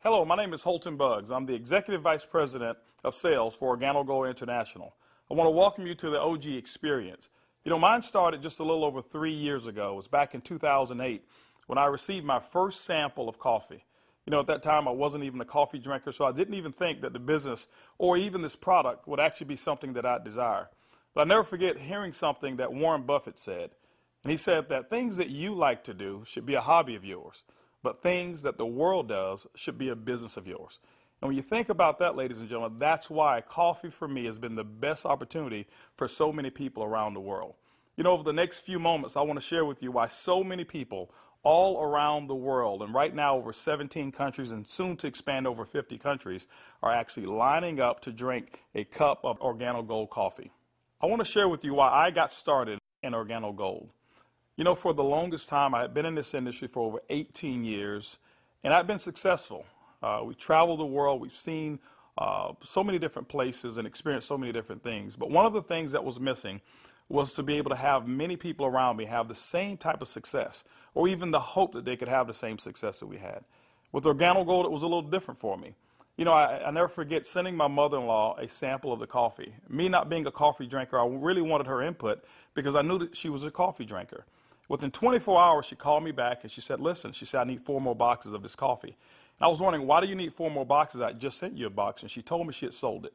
Hello, my name is Holton Buggs. I'm the Executive Vice President of Sales for Organo Gold International. I want to welcome you to the OG experience. You know, mine started just a little over 3 years ago. It was back in 2008 when I received my first sample of coffee. You know, at that time I wasn't even a coffee drinker, so I didn't even think that the business or even this product would actually be something that I'd desire. But I'll never forget hearing something that Warren Buffett said. And he said that things that you like to do should be a hobby of yours, but things that the world does should be a business of yours. And when you think about that, ladies and gentlemen, that's why coffee for me has been the best opportunity for so many people around the world. You know, over the next few moments, I want to share with you why so many people all around the world, and right now over 17 countries and soon to expand over 50 countries, are actually lining up to drink a cup of Organo Gold coffee. I want to share with you why I got started in Organo Gold. You know, for the longest time, I had been in this industry for over 18 years, and I've been successful. We traveled the world. We've seen so many different places and experienced so many different things. But one of the things that was missing was to be able to have many people around me have the same type of success, or even the hope that they could have the same success that we had. With Organo Gold, it was a little different for me. You know, I never forget sending my mother-in-law a sample of the coffee. Me not being a coffee drinker, I really wanted her input because I knew that she was a coffee drinker. Within 24 hours, she called me back and she said, listen, she said, I need 4 more boxes of this coffee. And I was wondering, why do you need 4 more boxes? I just sent you a box. And she told me she had sold it.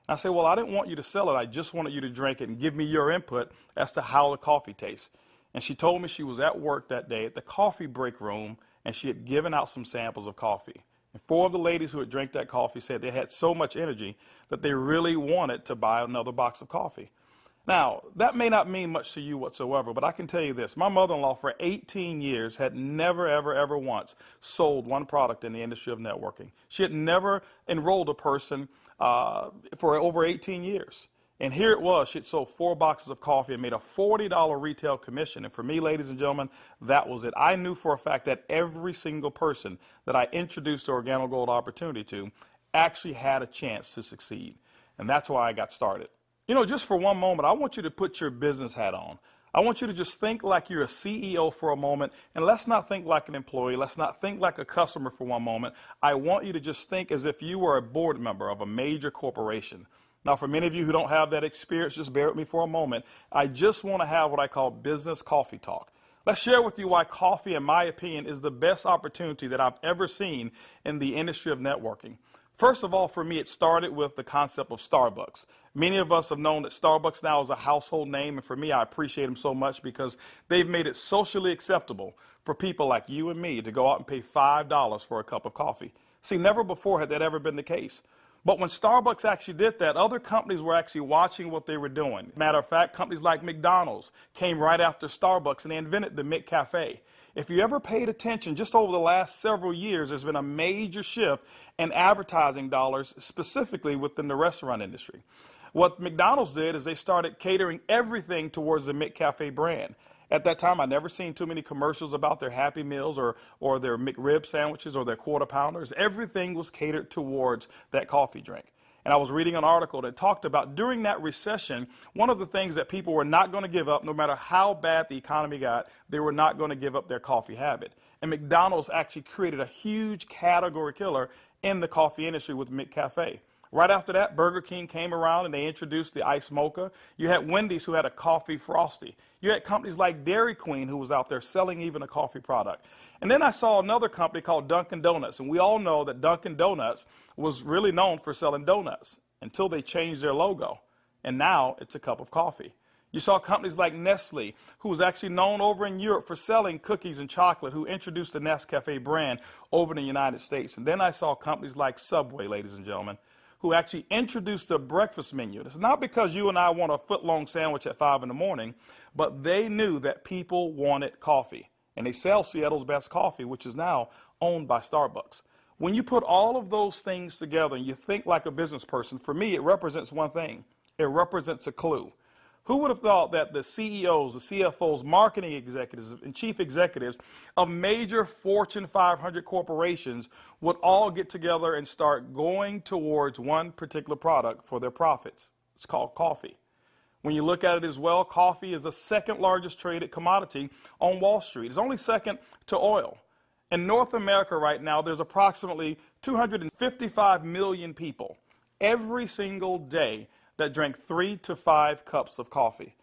And I said, well, I didn't want you to sell it. I just wanted you to drink it and give me your input as to how the coffee tastes. And she told me she was at work that day at the coffee break room, and she had given out some samples of coffee. And 4 of the ladies who had drank that coffee said they had so much energy that they really wanted to buy another box of coffee. Now, that may not mean much to you whatsoever, but I can tell you this. My mother-in-law for 18 years had never, ever once sold one product in the industry of networking. She had never enrolled a person for over 18 years. And here it was. She had sold 4 boxes of coffee and made a $40 retail commission. And for me, ladies and gentlemen, that was it. I knew for a fact that every single person that I introduced the Organo Gold opportunity to actually had a chance to succeed. And that's why I got started. You know, just for one moment, I want you to put your business hat on. I want you to just think like you're a CEO for a moment, and let's not think like an employee. Let's not think like a customer for one moment. I want you to just think as if you were a board member of a major corporation. Now, for many of you who don't have that experience, just bear with me for a moment. I just want to have what I call business coffee talk. Let's share with you why coffee, in my opinion, is the best opportunity that I've ever seen in the industry of networking. First of all, for me, it started with the concept of Starbucks. Many of us have known that Starbucks now is a household name, and for me, I appreciate them so much because they've made it socially acceptable for people like you and me to go out and pay $5 for a cup of coffee. See, never before had that ever been the case. But when Starbucks actually did that, other companies were actually watching what they were doing. Matter of fact, companies like McDonald's came right after Starbucks, and they invented the McCafe. If you ever paid attention, just over the last several years, there's been a major shift in advertising dollars, specifically within the restaurant industry. What McDonald's did is they started catering everything towards the McCafe brand. At that time, I'd never seen too many commercials about their Happy Meals or their McRib sandwiches or their Quarter Pounders. Everything was catered towards that coffee drink. And I was reading an article that talked about during that recession, one of the things that people were not going to give up, no matter how bad the economy got, they were not going to give up their coffee habit. And McDonald's actually created a huge category killer in the coffee industry with McCafe. Right after that, Burger King came around and they introduced the Iced Mocha. You had Wendy's who had a coffee frosty. You had companies like Dairy Queen who was out there selling even a coffee product. And then I saw another company called Dunkin' Donuts. And we all know that Dunkin' Donuts was really known for selling donuts until they changed their logo. And now it's a cup of coffee. You saw companies like Nestle, who was actually known over in Europe for selling cookies and chocolate, who introduced the Nescafe brand over in the United States. And then I saw companies like Subway, ladies and gentlemen, who actually introduced a breakfast menu. It's not because you and I want a foot-long sandwich at 5 in the morning, but they knew that people wanted coffee. And they sell Seattle's best coffee, which is now owned by Starbucks. When you put all of those things together and you think like a business person, for me, it represents one thing. It represents a clue. Who would have thought that the CEOs, the CFOs, marketing executives, and chief executives of major Fortune 500 corporations would all get together and start going towards one particular product for their profits? It's called coffee. When you look at it as well, coffee is the second largest traded commodity on Wall Street. It's only second to oil. In North America right now, there's approximately 255 million people every single day that drink 3 to 5 cups of coffee.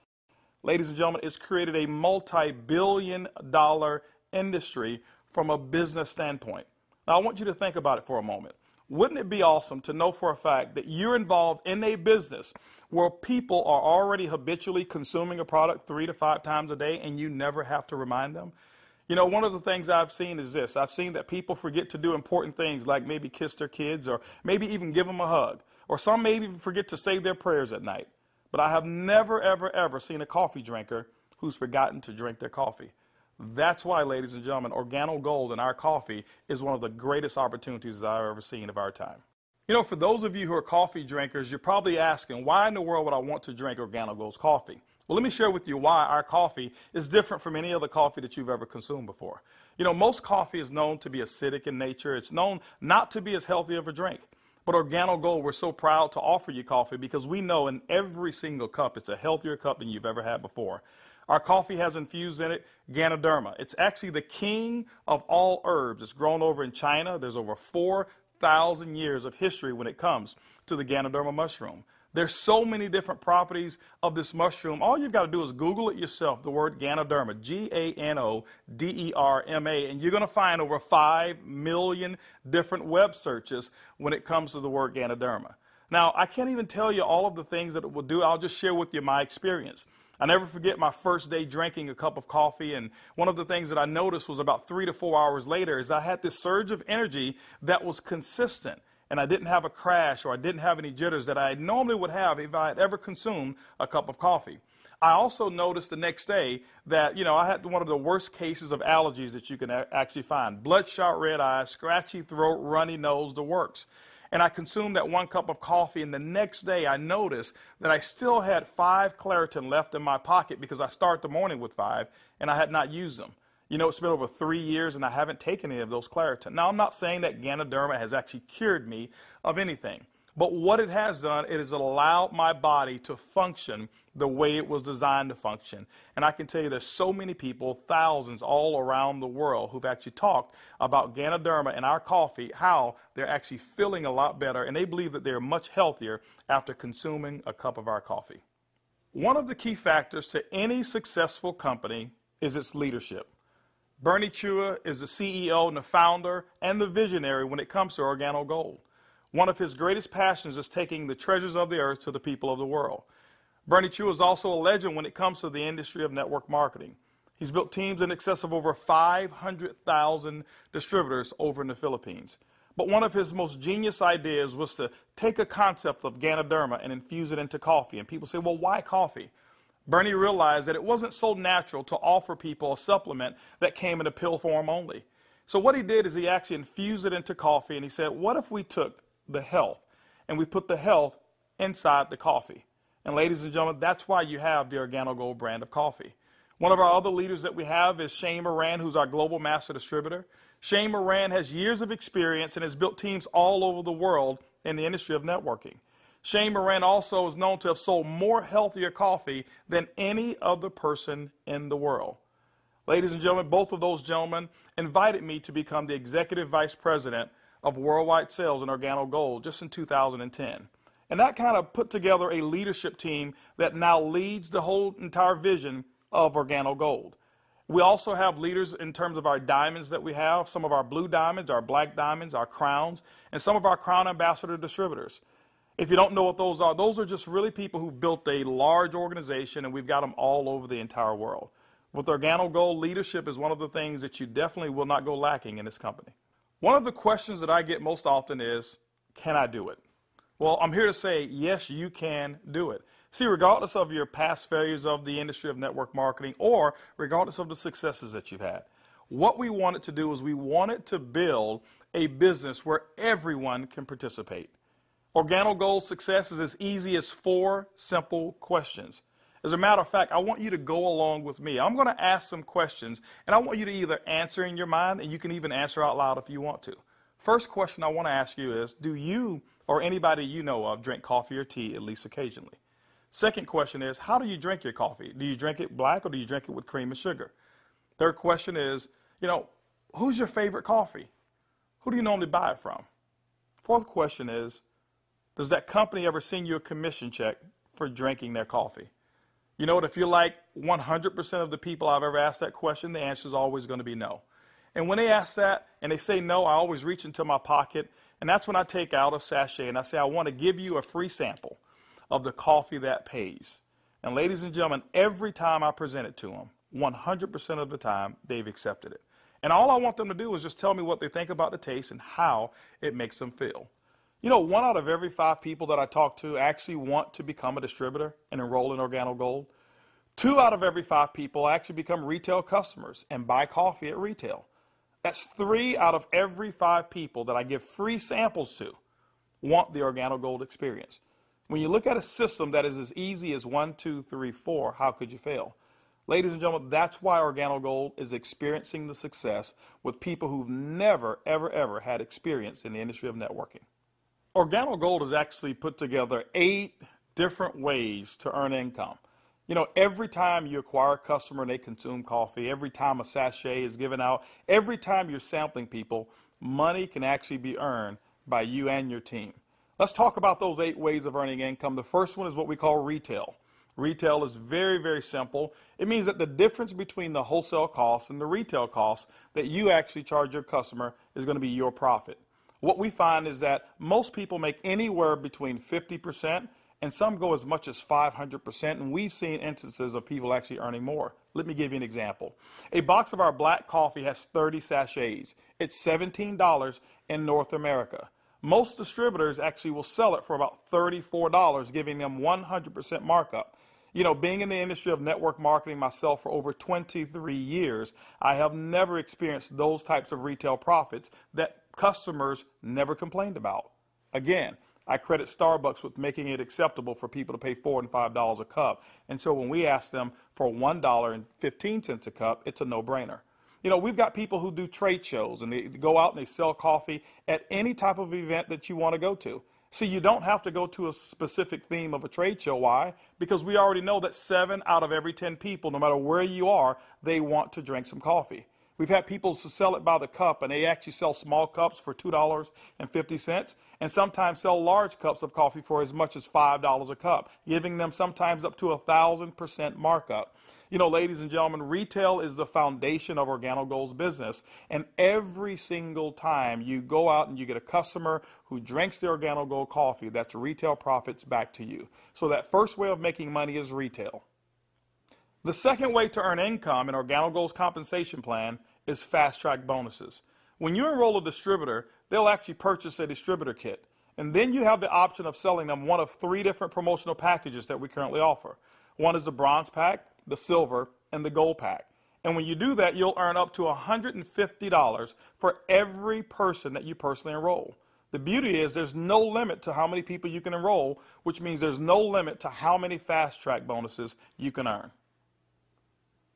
Ladies and gentlemen, it's created a multi-billion-dollar industry from a business standpoint. Now, I want you to think about it for a moment. Wouldn't it be awesome to know for a fact that you're involved in a business where people are already habitually consuming a product 3 to 5 times a day and you never have to remind them? You know, one of the things I've seen is this. I've seen that people forget to do important things like maybe kiss their kids or maybe even give them a hug. Or some maybe even forget to say their prayers at night. But I have never, ever, ever seen a coffee drinker who's forgotten to drink their coffee. That's why, ladies and gentlemen, Organo Gold in our coffee is one of the greatest opportunities I've ever seen of our time. You know, for those of you who are coffee drinkers, you're probably asking, why in the world would I want to drink Organo Gold's coffee? Well, let me share with you why our coffee is different from any other coffee that you've ever consumed before. You know, most coffee is known to be acidic in nature. It's known not to be as healthy of a drink. But Organo Gold, we're so proud to offer you coffee because we know in every single cup it's a healthier cup than you've ever had before. Our coffee has infused in it Ganoderma. It's actually the king of all herbs. It's grown over in China. There's over 4,000 years of history when it comes to the Ganoderma mushroom. There's so many different properties of this mushroom. All you've got to do is Google it yourself, the word Ganoderma, Ganoderma, and you're going to find over 5 million different web searches when it comes to the word Ganoderma. Now, I can't even tell you all of the things that it will do. I'll just share with you my experience. I never forget my first day drinking a cup of coffee, and one of the things that I noticed was about 3 to 4 hours later is I had this surge of energy that was consistent. And I didn't have a crash or I didn't have any jitters that I normally would have if I had ever consumed a cup of coffee. I also noticed the next day that, I had one of the worst cases of allergies that you can actually find. Bloodshot red eyes, scratchy throat, runny nose, the works. And I consumed that 1 cup of coffee, and the next day I noticed that I still had 5 Claritin left in my pocket because I start the morning with 5 and I had not used them. You know, it's been over 3 years and I haven't taken any of those Claritin. Now, I'm not saying that Ganoderma has actually cured me of anything. But what it has done, it has allowed my body to function the way it was designed to function. And I can tell you there's so many people, thousands all around the world, who've actually talked about Ganoderma and our coffee, how they're actually feeling a lot better. And they believe that they're much healthier after consuming a cup of our coffee. One of the key factors to any successful company is its leadership. Bernie Chua is the CEO and the founder and the visionary when it comes to Organo Gold. One of his greatest passions is taking the treasures of the earth to the people of the world. Bernie Chua is also a legend when it comes to the industry of network marketing. He's built teams in excess of over 500,000 distributors over in the Philippines. But one of his most genius ideas was to take a concept of Ganoderma and infuse it into coffee. And people say, well, why coffee? Bernie realized that it wasn't so natural to offer people a supplement that came in a pill form only. So what he did is he actually infused it into coffee, and he said, what if we took the health and we put the health inside the coffee? And ladies and gentlemen, that's why you have the Organo Gold brand of coffee. One of our other leaders that we have is Shane Moran, who's our global master distributor. Shane Moran has years of experience and has built teams all over the world in the industry of networking. Shane Moran also is known to have sold more healthier coffee than any other person in the world. Ladies and gentlemen, both of those gentlemen invited me to become the Executive Vice President of Worldwide Sales in Organo Gold just in 2010. And that kind of put together a leadership team that now leads the whole entire vision of Organo Gold. We also have leaders in terms of our diamonds that we have, some of our blue diamonds, our black diamonds, our crowns, and some of our crown ambassador distributors. If you don't know what those are just really people who've built a large organization, and we've got them all over the entire world. With Organo Gold, leadership is one of the things that you definitely will not go lacking in this company. One of the questions that I get most often is, can I do it? Well, I'm here to say, yes, you can do it. See, regardless of your past failures of the industry of network marketing or regardless of the successes that you've had, what we wanted to do is we wanted to build a business where everyone can participate. Organo Gold's success is as easy as 4 simple questions. As a matter of fact, I want you to go along with me. I'm going to ask some questions, and I want you to either answer in your mind, and you can even answer out loud if you want to. First question I want to ask you is, do you or anybody you know of drink coffee or tea at least occasionally? Second question is, how do you drink your coffee? Do you drink it black or do you drink it with cream and sugar? Third question is, who's your favorite coffee? Who do you normally buy it from? Fourth question is, does that company ever send you a commission check for drinking their coffee? You know what, if you're like 100% of the people I've ever asked that question, the answer is always going to be no. And when they ask that and they say no, I always reach into my pocket, and that's when I take out a sachet and I say, I want to give you a free sample of the coffee that pays. And ladies and gentlemen, every time I present it to them, 100% of the time, they've accepted it. And all I want them to do is just tell me what they think about the taste and how it makes them feel. You know, 1 out of every 5 people that I talk to actually want to become a distributor and enroll in Organo Gold. 2 out of every 5 people actually become retail customers and buy coffee at retail. That's 3 out of every 5 people that I give free samples to want the Organo Gold experience. When you look at a system that is as easy as 1, 2, 3, 4, how could you fail? Ladies and gentlemen, that's why Organo Gold is experiencing the success with people who've never, ever, ever had experience in the industry of networking. Organo Gold has actually put together 8 different ways to earn income. You know, every time you acquire a customer and they consume coffee, every time a sachet is given out, every time you're sampling people, money can actually be earned by you and your team. Let's talk about those 8 ways of earning income. The first one is what we call retail. Retail is very, very simple. It means that the difference between the wholesale cost and the retail cost that you actually charge your customer is going to be your profit. What we find is that most people make anywhere between 50% and some go as much as 500%, and we've seen instances of people actually earning more. Let me give you an example. A box of our black coffee has 30 sachets. It's $17 in North America. Most distributors actually will sell it for about $34, giving them 100% markup. You know, being in the industry of network marketing myself for over 23 years, I have never experienced those types of retail profits that customers never complained about. Again, I credit Starbucks with making it acceptable for people to pay $4 and $5 a cup. And so when we ask them for $1.15 a cup, it's a no-brainer. You know, we've got people who do trade shows and they go out and they sell coffee at any type of event that you want to go to. See, you don't have to go to a specific theme of a trade show. Why? Because we already know that 7 out of every 10 people, no matter where you are, they want to drink some coffee. We've had people to sell it by the cup, and they actually sell small cups for $2.50 and sometimes sell large cups of coffee for as much as $5 a cup, giving them sometimes up to 1,000% markup. You know, ladies and gentlemen, retail is the foundation of Organo Gold's business, and every single time you go out and you get a customer who drinks the Organo Gold coffee, that's retail profits back to you. So that first way of making money is retail. The second way to earn income in Organo Gold's compensation plan is fast-track bonuses. When you enroll a distributor, they'll actually purchase a distributor kit. And then you have the option of selling them one of 3 different promotional packages that we currently offer. One is the bronze pack, the silver, and the gold pack. And when you do that, you'll earn up to $150 for every person that you personally enroll. The beauty is there's no limit to how many people you can enroll, which means there's no limit to how many fast-track bonuses you can earn.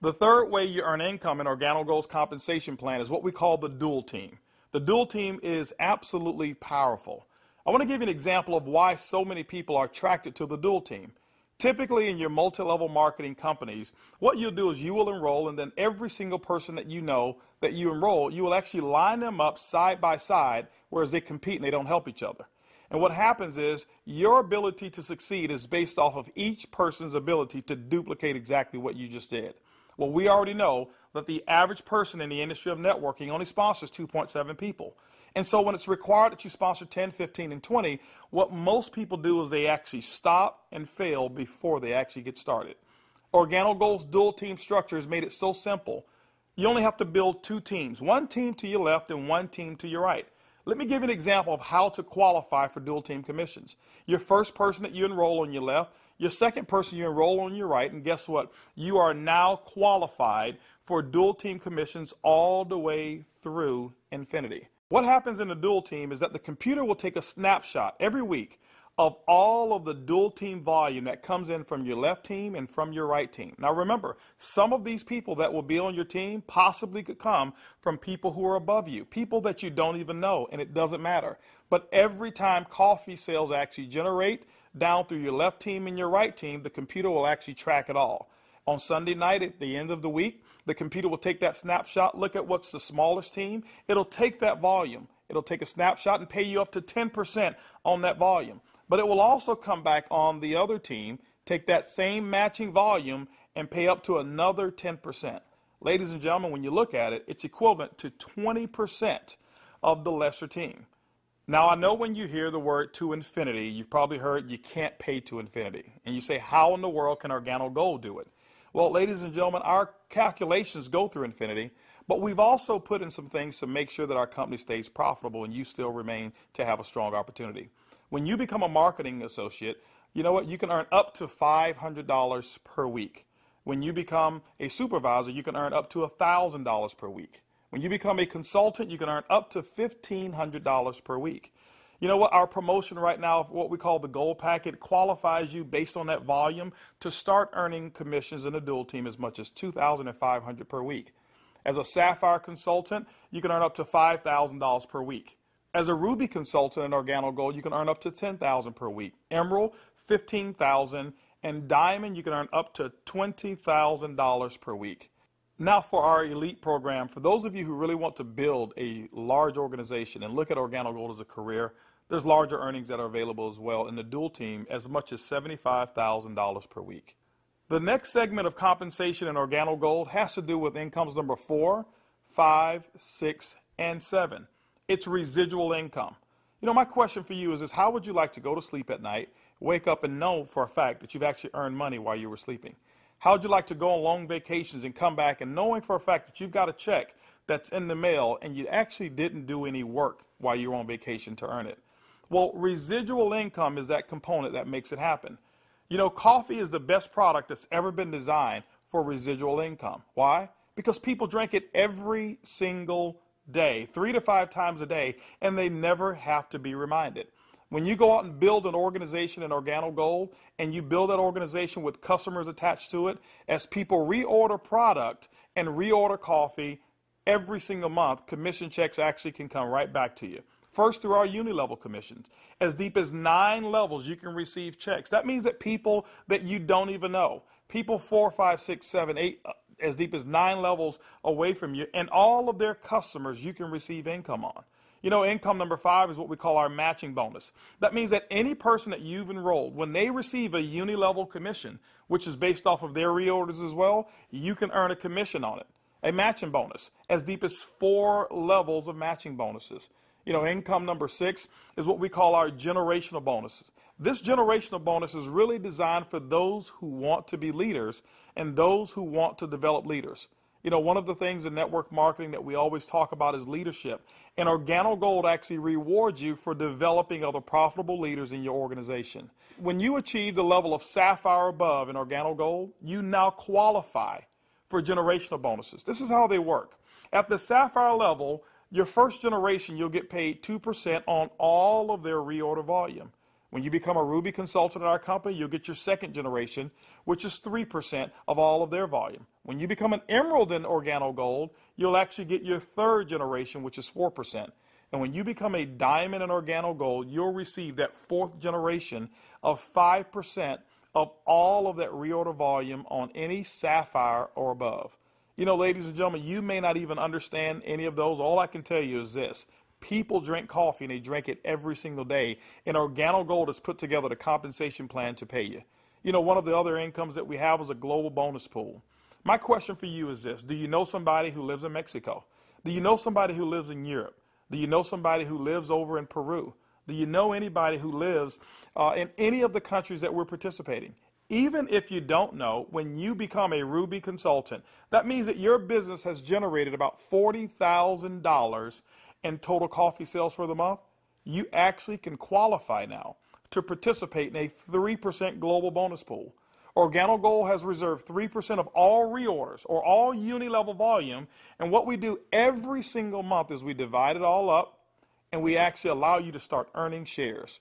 The third way you earn income in Organo Gold's compensation plan is what we call the dual team. The dual team is absolutely powerful. I want to give you an example of why so many people are attracted to the dual team. Typically in your multi-level marketing companies, what you'll do is you will enroll, and then every single person that you know that you enroll, you will actually line them up side by side, whereas they compete and they don't help each other. And what happens is your ability to succeed is based off of each person's ability to duplicate exactly what you just did. Well, we already know that the average person in the industry of networking only sponsors 2.7 people. And so when it's required that you sponsor 10, 15, and 20, what most people do is they actually stop and fail before they actually get started. Organo Gold's dual team structure has made it so simple. You only have to build 2 teams, 1 team to your left and 1 team to your right. Let me give you an example of how to qualify for dual team commissions. Your first person that you enroll on your left, your second person you enroll on your right, and guess what? You are now qualified for dual team commissions all the way through infinity. What happens in the dual team is that the computer will take a snapshot every week of all of the dual team volume that comes in from your left team and from your right team. Now remember, some of these people that will be on your team possibly could come from people who are above you, people that you don't even know, and it doesn't matter. But every time coffee sales actually generate down through your left team and your right team, the computer will actually track it all. On Sunday night at the end of the week, the computer will take that snapshot, look at what's the smallest team. It'll take that volume. It'll take a snapshot and pay you up to 10% on that volume. But it will also come back on the other team, take that same matching volume and pay up to another 10%. Ladies and gentlemen, when you look at it, it's equivalent to 20% of the lesser team. Now, I know when you hear the word to infinity, you've probably heard you can't pay to infinity. And you say, how in the world can Organo Gold do it? Well, ladies and gentlemen, our calculations go through infinity, but we've also put in some things to make sure that our company stays profitable and you still remain to have a strong opportunity. When you become a marketing associate, you know what? You can earn up to $500 per week. When you become a supervisor, you can earn up to $1,000 per week. When you become a consultant, you can earn up to $1,500 per week. You know what? Our promotion right now, what we call the gold packet, qualifies you based on that volume to start earning commissions in a dual team as much as $2,500 per week. As a sapphire consultant, you can earn up to $5,000 per week. As a ruby consultant in Organo Gold, you can earn up to $10,000 per week. Emerald, $15,000, and diamond, you can earn up to $20,000 per week. Now for our elite program, for those of you who really want to build a large organization and look at Organo Gold as a career, there's larger earnings that are available as well in the dual team, as much as $75,000 per week. The next segment of compensation in Organo Gold has to do with incomes number 4, 5, 6, and 7. It's residual income. You know, my question for you is this: how would you like to go to sleep at night, wake up and know for a fact that you've actually earned money while you were sleeping? How would you like to go on long vacations and come back and knowing for a fact that you've got a check that's in the mail and you actually didn't do any work while you were on vacation to earn it? Well, residual income is that component that makes it happen. You know, coffee is the best product that's ever been designed for residual income. Why? Because people drink it every single day, 3 to 5 times a day, and they never have to be reminded. When you go out and build an organization in Organo Gold, and you build that organization with customers attached to it, as people reorder product and reorder coffee every single month, commission checks actually can come right back to you. First, through our uni-level commissions. As deep as 9 levels, you can receive checks. That means that people that you don't even know, people 4, 5, 6, 7, 8, as deep as 9 levels away from you, and all of their customers you can receive income on. You know, income number 5 is what we call our matching bonus. That means that any person that you've enrolled, when they receive a uni-level commission, which is based off of their reorders as well, you can earn a commission on it. A matching bonus, as deep as 4 levels of matching bonuses. You know, income number 6 is what we call our generational bonuses. This generational bonus is really designed for those who want to be leaders and those who want to develop leaders. You know, one of the things in network marketing that we always talk about is leadership. And Organo Gold actually rewards you for developing other profitable leaders in your organization. When you achieve the level of sapphire above in Organo Gold, you now qualify for generational bonuses. This is how they work. At the sapphire level, your first generation, you'll get paid 2% on all of their reorder volume. When you become a Ruby consultant in our company, you'll get your second generation, which is 3% of all of their volume. When you become an Emerald in Organo Gold, you'll actually get your third generation, which is 4%. And when you become a Diamond in Organo Gold, you'll receive that fourth generation of 5% of all of that reorder volume on any Sapphire or above. You know, ladies and gentlemen, you may not even understand any of those. All I can tell you is this. People drink coffee and they drink it every single day. And Organo Gold has put together the compensation plan to pay you. You know, one of the other incomes that we have is a global bonus pool. My question for you is this. Do you know somebody who lives in Mexico? Do you know somebody who lives in Europe? Do you know somebody who lives over in Peru? Do you know anybody who lives in any of the countries that we're participating? Even if you don't know, when you become a Ruby consultant, that means that your business has generated about $40,000 in total coffee sales for the month. You actually can qualify now to participate in a 3% global bonus pool. Organo Gold has reserved 3% of all reorders or all uni-level volume, and what we do every single month is we divide it all up and we actually allow you to start earning shares.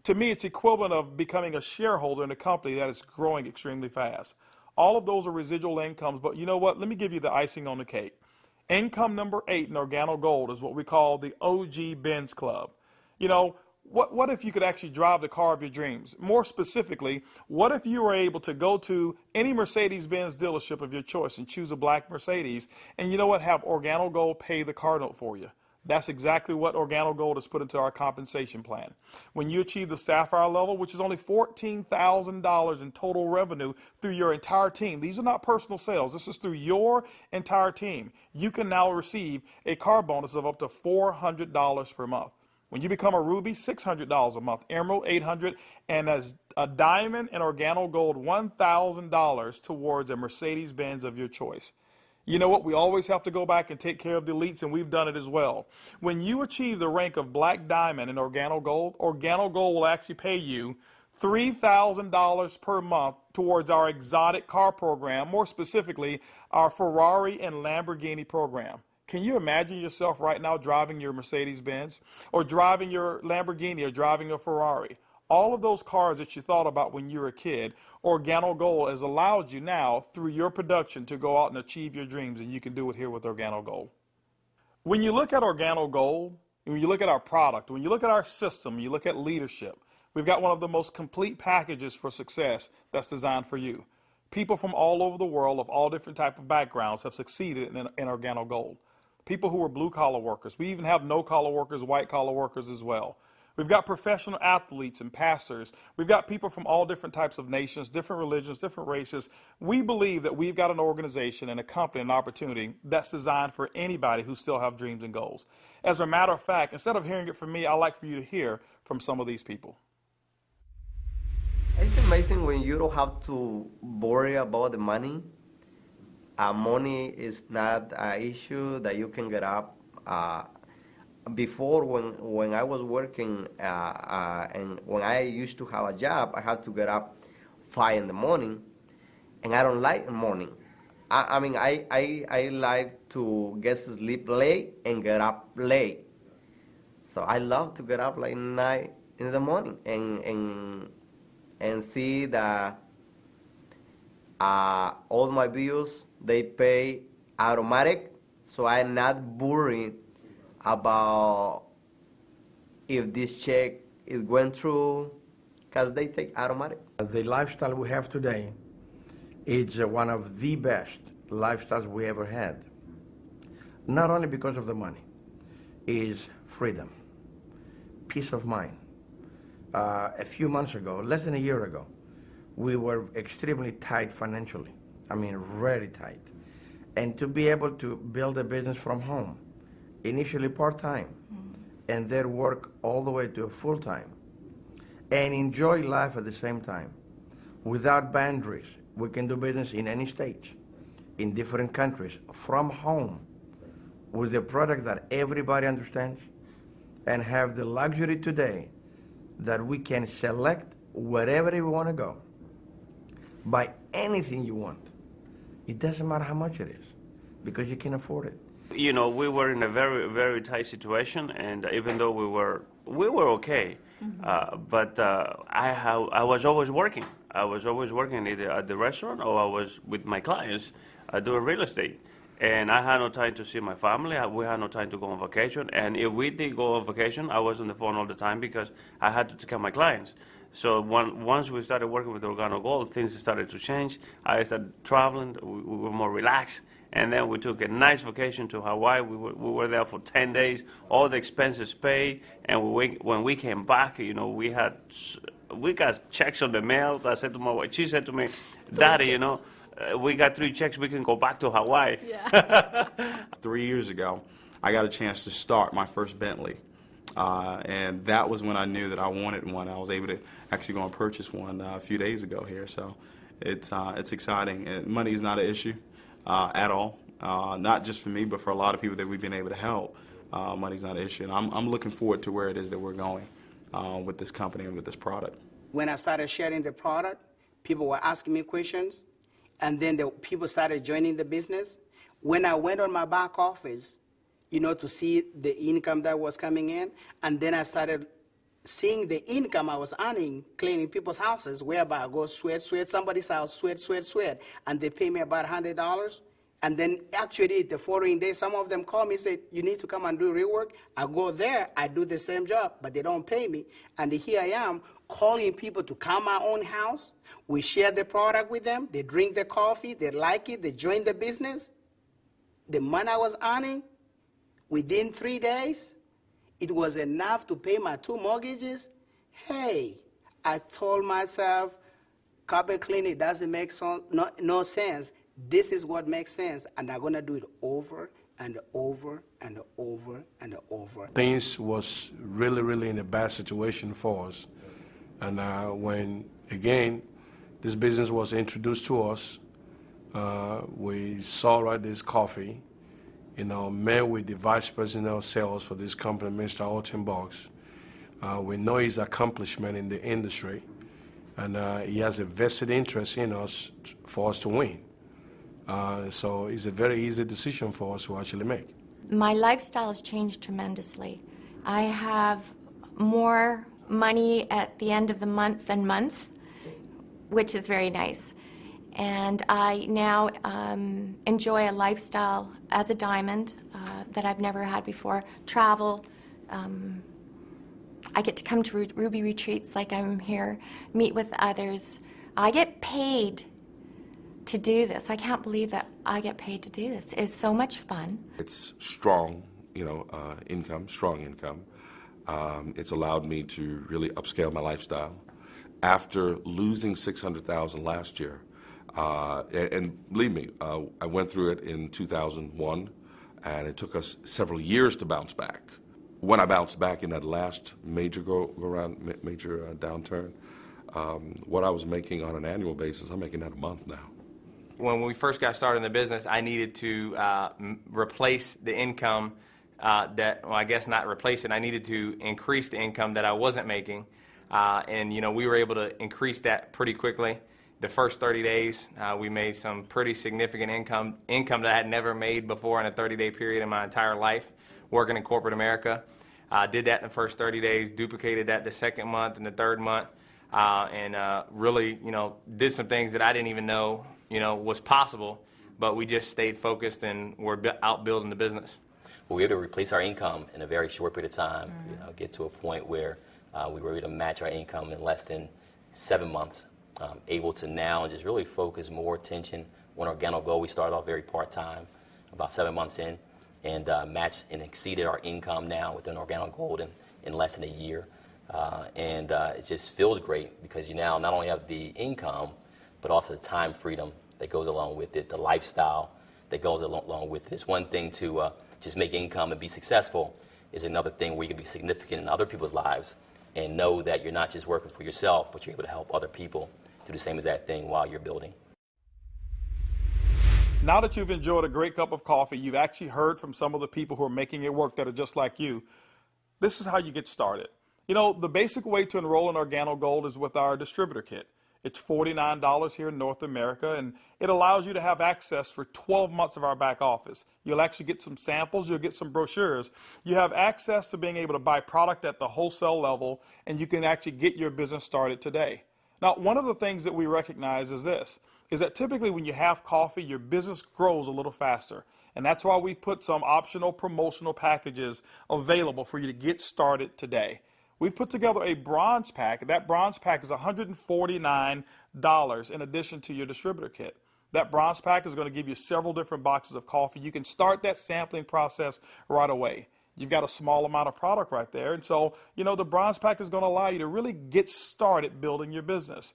To me, it's equivalent of becoming a shareholder in a company that is growing extremely fast. All of those are residual incomes, but you know what? Let me give you the icing on the cake. Income number 8 in Organo Gold is what we call the OG Benz Club. You know, What if you could actually drive the car of your dreams? More specifically, what if you were able to go to any Mercedes-Benz dealership of your choice and choose a black Mercedes, and you know what, have Organo Gold pay the car note for you? That's exactly what Organo Gold has put into our compensation plan. When you achieve the Sapphire level, which is only $14,000 in total revenue through your entire team, these are not personal sales, this is through your entire team, you can now receive a car bonus of up to $400 per month. When you become a Ruby, $600 a month, Emerald, $800, and as a Diamond and Organo Gold, $1,000 towards a Mercedes-Benz of your choice. You know what? We always have to go back and take care of the elites, and we've done it as well. When you achieve the rank of Black Diamond in Organo Gold will actually pay you $3,000 per month towards our exotic car program, more specifically, our Ferrari and Lamborghini program. Can you imagine yourself right now driving your Mercedes-Benz or driving your Lamborghini or driving a Ferrari? All of those cars that you thought about when you were a kid, Organo Gold has allowed you now through your production to go out and achieve your dreams, and you can do it here with Organo Gold. When you look at Organo Gold, when you look at our product, when you look at our system, you look at leadership, we've got one of the most complete packages for success that's designed for you. People from all over the world of all different types of backgrounds have succeeded in Organo Gold. People who are blue-collar workers. We even have no-collar workers, white-collar workers as well. We've got professional athletes and pastors. We've got people from all different types of nations, different religions, different races. We believe that we've got an organization and a company, an opportunity that's designed for anybody who still have dreams and goals. As a matter of fact, instead of hearing it from me, I'd like for you to hear from some of these people. It's amazing when you don't have to worry about the money. Money is not an issue that you can get up. Before, when I was working and when I used to have a job, I had to get up 5 in the morning, and I don't like the morning. I mean, I like to get to sleep late and get up late. So I love to get up like 9 in the morning and see that all my bills, they pay automatic, so I'm not worried about if this check is going through, because they take automatic. The lifestyle we have today is one of the best lifestyles we ever had. Not only because of the money, is freedom, peace of mind. A few months ago, less than a year ago, we were extremely tight financially. I mean, very tight. And to be able to build a business from home, initially part-time, and then work all the way to full-time, and enjoy life at the same time, without boundaries. We can do business in any state, in different countries, from home, with a product that everybody understands, and have the luxury today that we can select wherever we want to go, buy anything you want. It doesn't matter how much it is, because you can afford it. You know, we were in a very, very tight situation, and even though we were okay, but I was always working. I was always working either at the restaurant or I was with my clients doing real estate. And I had no time to see my family. We had no time to go on vacation. And if we did go on vacation, I was on the phone all the time because I had to take care of my clients. So once we started working with Organo Gold, things started to change. I started traveling. We were more relaxed. And then we took a nice vacation to Hawaii. We were there for 10 days, all the expenses paid. And when we came back, you know, we got checks on the mail. I said to my wife, she said to me, Daddy, you know, we got 3 checks, we can go back to Hawaii. Yeah. 3 years ago, I got a chance to start my first Bentley. And that was when I knew that I wanted one. I was able to actually go and purchase one a few days ago here. So it's exciting. And money is not an issue at all. Not just for me, but for a lot of people that we've been able to help. Money's not an issue. And I'm looking forward to where it is that we're going with this company and with this product. When I started sharing the product, people were asking me questions. And then the people started joining the business. When I went on my back office, you know, to see the income that was coming in, and then I started seeing the income I was earning cleaning people's houses, whereby I go sweat somebody's house, sweat, and they pay me about $100. And then actually the following day, some of them call me and say, you need to come and do rework. I go there, I do the same job, but they don't pay me. And here I am calling people to come my own house. We share the product with them. They drink the coffee. They like it. They join the business. The money I was earning, within 3 days, it was enough to pay my 2 mortgages. Hey, I told myself, carpet cleaning doesn't make no sense. This is what makes sense, and I'm going to do it over and over and over and over. Things was really, really in a bad situation for us. And when, again, this business was introduced to us, we saw this coffee, met with the vice president of sales for this company, Mr. Alton Boggs. We know his accomplishment in the industry, and he has a vested interest in us for us to win. So it's a very easy decision for us to actually make. My lifestyle has changed tremendously. I have more money at the end of the month, which is very nice. And I now enjoy a lifestyle as a diamond that I've never had before. Travel. I get to come to Ruby retreats like I'm here, meet with others. I get paid to do this. I can't believe that I get paid to do this. It's so much fun. It's strong, income, strong income. It's allowed me to really upscale my lifestyle. After losing $600,000 last year, and believe me, I went through it in 2001, and it took us several years to bounce back. When I bounced back in that last major downturn, what I was making on an annual basis, I'm making that a month now. When we first got started in the business, I needed to replace the income I guess not replace it. I needed to increase the income that I wasn't making. And we were able to increase that pretty quickly. The first 30 days, we made some pretty significant income that I had never made before in a 30-day period in my entire life working in corporate America. Did that in the first 30 days, duplicated that the second month and the third month, and really, did some things that I didn't even know, was possible, but we just stayed focused and we're out building the business. We were able to replace our income in a very short period of time, get to a point where we were able to match our income in less than 7 months, able to now just really focus more attention on Organo Gold. We started off very part-time, about 7 months in, and matched and exceeded our income now within Organo Gold in less than a year. It just feels great because you now not only have the income, but also the time freedom that goes along with it, the lifestyle that goes along with it. It's one thing to just make income and be successful, is another thing where you can be significant in other people's lives and know that you're not just working for yourself, but you're able to help other people do the same exact thing while you're building. Now that you've enjoyed a great cup of coffee, you've actually heard from some of the people who are making it work that are just like you. This is how you get started. The basic way to enroll in Organo Gold is with our distributor kit. It's $49 here in North America, and it allows you to have access for 12 months of our back office. You'll actually get some samples, you'll get some brochures. You have access to being able to buy product at the wholesale level, and you can actually get your business started today. Now, one of the things that we recognize is this, is that typically when you have coffee, your business grows a little faster. And that's why we've put some optional promotional packages available for you to get started today. We've put together a bronze pack. That bronze pack is $149 in addition to your distributor kit. That bronze pack is going to give you several different boxes of coffee. You can start that sampling process right away. You've got a small amount of product right there. And so, the bronze pack is going to allow you to really get started building your business.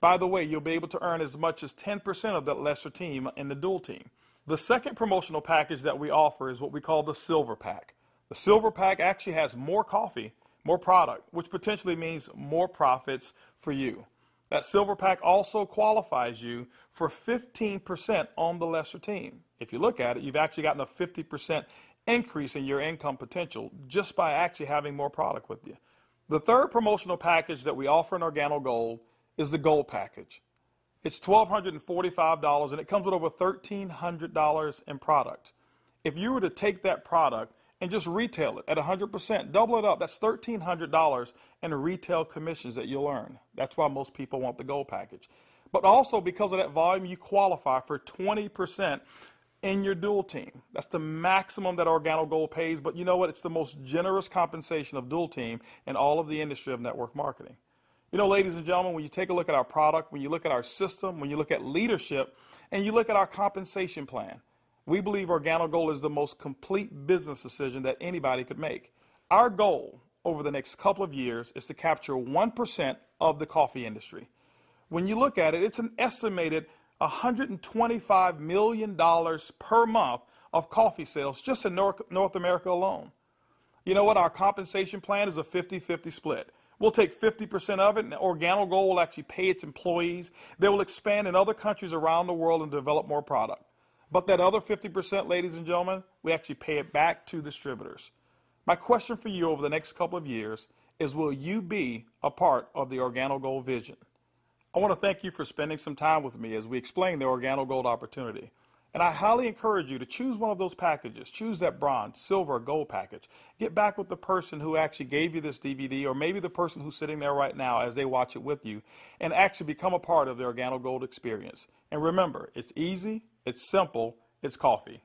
By the way, you'll be able to earn as much as 10% of that lesser team in the dual team. The second promotional package that we offer is what we call the silver pack. The silver pack actually has more coffee, more product, which potentially means more profits for you. That silver pack also qualifies you for 15% on the lesser team. If you look at it, you've actually gotten a 50% increase in your income potential just by actually having more product with you. The third promotional package that we offer in Organo Gold is the Gold package. It's $1,245 and it comes with over $1,300 in product. If you were to take that product and just retail it at 100%, double it up, that's $1,300 in retail commissions that you'll earn. That's why most people want the Gold package. But also because of that volume, you qualify for 20% in your dual team. That's the maximum that Organo Gold pays, but you know what? It's the most generous compensation of dual team in all of the industry of network marketing. You know, ladies and gentlemen, when you take a look at our product, when you look at our system, when you look at leadership, and you look at our compensation plan, we believe Organo Gold is the most complete business decision that anybody could make. Our goal over the next couple of years is to capture 1% of the coffee industry. When you look at it, it's an estimated $125 million per month of coffee sales just in North America alone. You know what? Our compensation plan is a 50-50 split. We'll take 50% of it, and Organo Gold will actually pay its employees. They will expand in other countries around the world and develop more product. But that other 50%, ladies and gentlemen, we actually pay it back to distributors. My question for you over the next couple of years is, will you be a part of the Organo Gold vision? I want to thank you for spending some time with me as we explain the Organo Gold opportunity. And I highly encourage you to choose one of those packages. Choose that bronze, silver, or gold package. Get back with the person who actually gave you this DVD, or maybe the person who's sitting there right now as they watch it with you, and actually become a part of the Organo Gold experience. And remember, it's easy, it's simple, it's coffee.